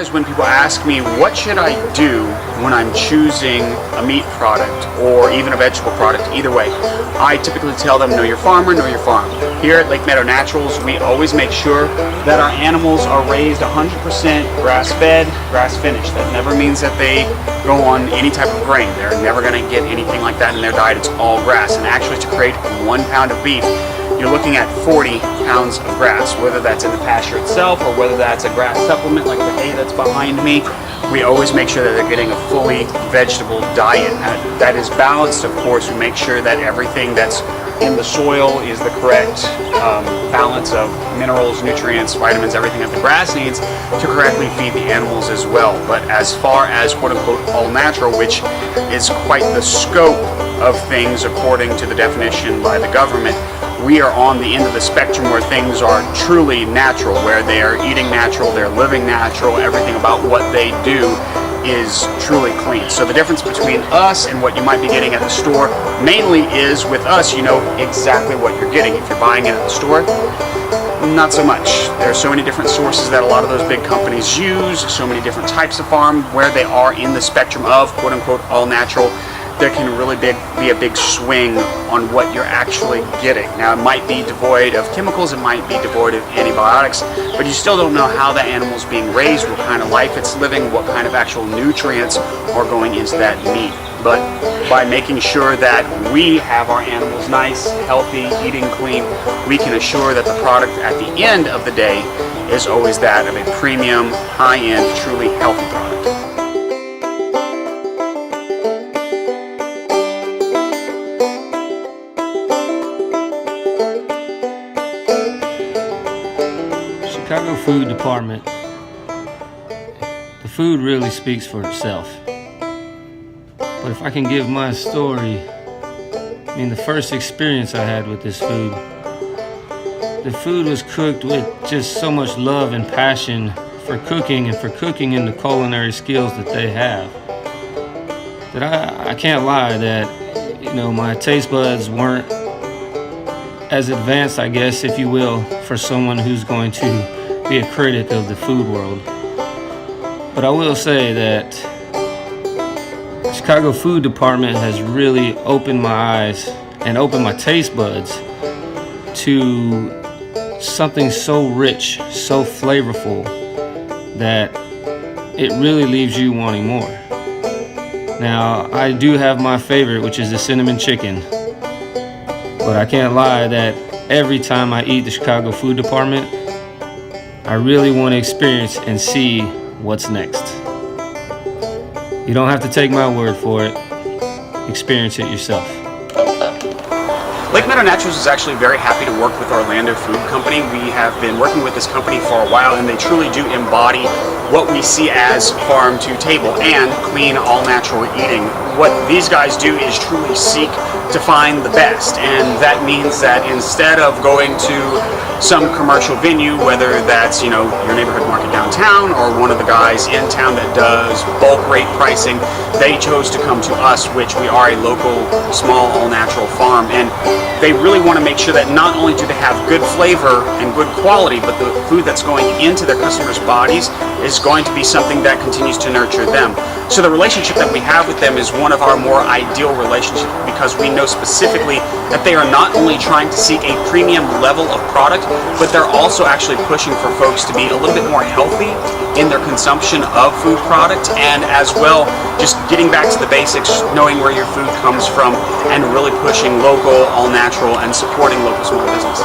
is when people ask me, what should I do when I'm choosing a meat product or even a vegetable product, either way, I typically tell them, know your farmer, know your farm. Here at Lake Meadow Naturals, we always make sure that our animals are raised 100% grass-fed, grass-finished. That never means that they go on any type of grain. They're never going to get anything like that in their diet. It's all grass. And actually, to create 1 pound of beef, you're looking at 40 pounds of grass, whether that's in the pasture itself or whether that's a grass supplement like the hay that's behind me. We always make sure that they're getting a fully vegetable diet that is balanced. Of course, we make sure that everything that's in the soil is the correct balance of minerals, nutrients, vitamins, everything that the grass needs to correctly feed the animals as well. But as far as quote-unquote all natural, which is quite the scope of things according to the definition by the government, we are on the end of the spectrum where things are truly natural, where they are eating natural, they're living natural, everything about what they do is truly clean. So the difference between us and what you might be getting at the store mainly is with us, you know exactly what you're getting. If you're buying it at the store, not so much. There are so many different sources that a lot of those big companies use, so many different types of farm, where they are in the spectrum of quote-unquote all natural. There can really be a big swing on what you're actually getting. Now, it might be devoid of chemicals, it might be devoid of antibiotics, but you still don't know how the animal's being raised, what kind of life it's living, what kind of actual nutrients are going into that meat. But by making sure that we have our animals nice, healthy, eating clean, we can assure that the product at the end of the day is always that of a premium, high-end, truly healthy product. Chicago Food Department, the food really speaks for itself. But if I can give my story, I mean, the first experience I had with this food, the food was cooked with just so much love and passion for cooking and for cooking in the culinary skills that they have, that I can't lie that, you know, my taste buds weren't as advanced, I guess, if you will, for someone who's going to be a critic of the food world. But I will say that the Chicago Food Department has really opened my eyes and opened my taste buds to something so rich, so flavorful, that it really leaves you wanting more. Now, I do have my favorite, which is the cinnamon chicken, but I can't lie that every time I eat the Chicago Food Department, I really want to experience and see what's next. You don't have to take my word for it. Experience it yourself. Lake Meadow Naturals is actually very happy to work with Orlando Food Company. We have been working with this company for a while, and they truly do embody what we see as farm to table and clean, all natural eating. What these guys do is truly seek to find the best, and that means that instead of going to some commercial venue, whether that's, you know, your neighborhood market downtown or one of the guys in town that does bulk rate pricing, they chose to come to us, which we are a local, small, all-natural farm. And they really want to make sure that not only do they have good flavor and good quality, but the food that's going into their customers' bodies is going to be something that continues to nurture them. So the relationship that we have with them is one of our more ideal relationships, because we know specifically that they are not only trying to seek a premium level of product, but they're also actually pushing for folks to be a little bit more healthy in their consumption of food product, and as well just getting back to the basics, knowing where your food comes from, and really pushing local, all natural, and supporting local small business.